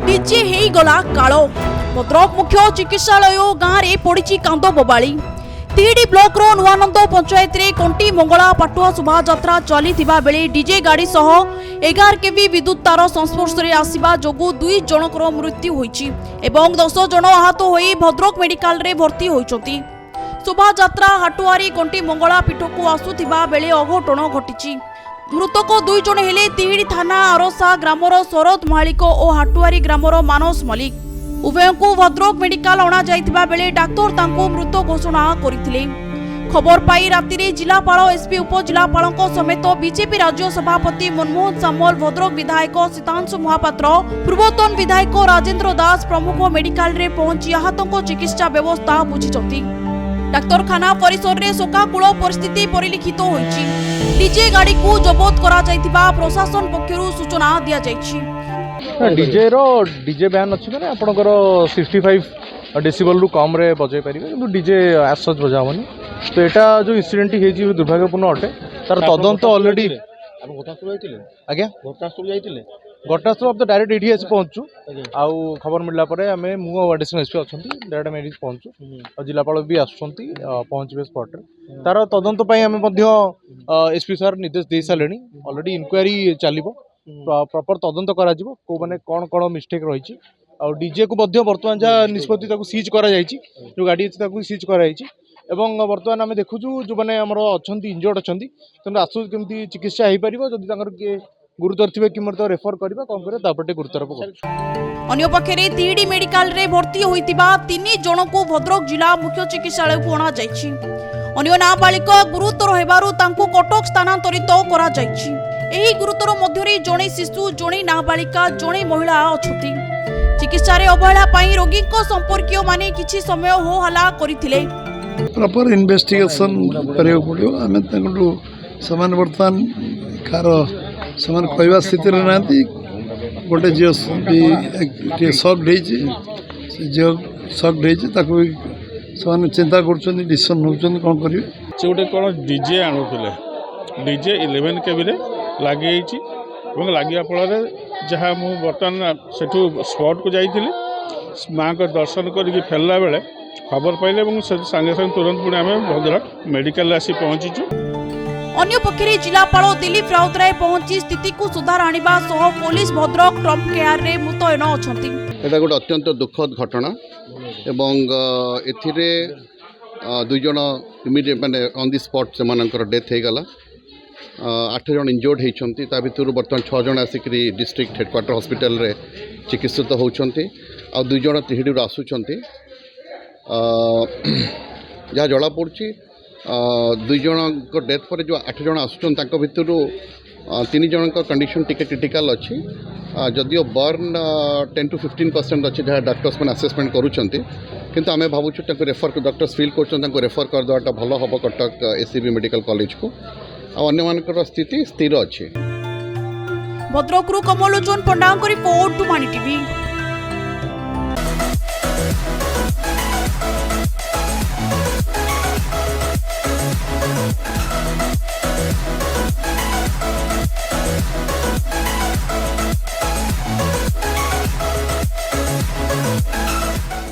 DJ हेई गला कालो भद्रक मुख्य चिकित्सालय गाँव में पड़ी कांद बोबाली तिहिडी ब्लॉक रो नुआनंद पंचायत रे कंटी मंगला पाटुआ शोभा यात्रा चली बेले डीजे गाड़ी सह 11 केवी विद्युत तार संस्पर्श रे आसिबा जोगु 2 जनकर मृत्यु होईची एवं 10 जन आहत होई भद्रक मेडिकल रे भर्ती होईचोती। शोभा यात्रा हाटुआरी कंटी मंगला पीठ को आसुथिबा बेले अघटन घटिची। मृतक 2 जन हेले तिहिडी थाना आरसा ग्रामर शरद मालिक और हाटुआरी ग्रामर मानस मलिक। उभय को भद्रक मेडिकल अणा जाइथिबा बेले डाक्टर तांको मृत घोषणा करथिले। खबर पाई राति रे जिलापाल एसपी उपजिलापाल समेत बीजेपी राज्य सभापति मनमोहन सामल भद्रक विधायक सीतांशु महापात्र पूर्वतन विधायक राजेंद्र दास प्रमुख मेडिकल रे पहुंची आहतों चिकित्सा व्यवस्था बुझिचंती। डाक्तरखाना परिसर रे शोकाकूल परिस्थिति परिलिखित होईची। डीजे गाड़ी को जबत करा जाइथिबा प्रशासन पक्षरु सूचना दिया जाइछि। डीजे बैन अच्छी मैंने आपंकर 65 डेसिबल रु कम रे बजाई पारे कि डीजे एज सच बजावनी। तो यहाँ जो इनसीडेंट हो दुर्भाग्यपूर्ण अटे तार तदंत अलरेडी आज्ञा घटनास्थल अब तो डायरेक्ट ये आसी पहुँचु आउ खबर मिलला आम मु एडिशनल एसपी अच्छा डायरेक्ट आम ये पहुँचु और जिलापाल भी आसुँच पहुँचे स्पट तार तदंत आम एसपी सार निर्देश दे सारे अलरेडी इनक्वारी चलो प्रॉपर तदंत करा जिवो को माने कौन कौन मिस्टेक रही और डीजे को बर्तमान जहाँ निष्पत्ति सीज करा जो गाड़ी अच्छी सीज कराई एवं बर्तमान आम देखु जो मैंने अच्छा इंजर्ड अच्छा तेनाली आसु केमती चिकित्सा हो पार जदि किए गुरुतर थे कि रेफर करवा कौन कर गुरुतर अन्यपक्षे तिहिडी मेडिकल रे भर्ती होइतिबा 3 जन को भद्रक जिला मुख्य चिकित्सालय को अणा जाइछि। अन्य नाबालिक गुरुतर हेबारु तांको कटक स्थानांतरित करा जाइछि। एही गुरुतर मध्यरे जणे शिशु जणे नाबालिका जणे महिला अछति। चिकित्सा रे अवहेला पई रोगी को संपर्कीय माने किछि समय हो हला करिथिले। प्रॉपर इन्वेस्टिगेशन करियो पड़ियो आमे तंगडु समान वर्तमान कार समान कहवा स्थिति रे नांती गोटे जियो भी शॉक देछि जियो शॉक देछि ताको समान चिंता करछन डिसीजन होछन कोन करियो से गोटे कोन डीजे आनुथिले डीजे 11 केबी रे लागि आइछि এবং লাগিया फल जहाँ मु बर्तमान सेठू स्पॉट को जाइथिली माँ को दर्शन करके फेरला बेले खबर पाइले सांगे सांगे तुरंत पुणी आम भद्रक मेडिकल आसी पहुंचीचु। अन्य पक्षरे जिलापाल दिलीप राउतराय पहुंची स्थिति को सुधार आनिबा सह पुलिस भद्रक ट्रम्प केयर रे मुतयन अछंती। एटा गोटे अत्यंत दुखद घटना एवं एथिरे 2 जन इमिडिएट माने ऑन द स्पॉट से मानकर डेथ हे गला 8 जन इंजर्ड होती भितर बर्तमान 6 जन आसिक डिस्ट्रिक्ट हेडक्वार्टर हॉस्पिटल रे चिकित्सित होती आ 2 जन तिहिडी आसुंच जहाँ जला पड़ी 2 जन डेथ पर जो 8 जन आसुन भितर 3 जन कंडीशन टिके क्रिटिकल अच्छी जदियो बर्न 10 to 15% अच्छी जहाँ डॉक्टर्स मैंने आसेसमेंट करुँच किंतु आम भावुँ रेफर डॉक्टर्स फिल कर रेफर करदेटा भल हम कटक एसीबी मेडिकल कॉलेज को अन्य स्थिति स्थिर अच्छी। भद्रक कमलोचन पंडा रिपोर्ट टू मानी टीवी।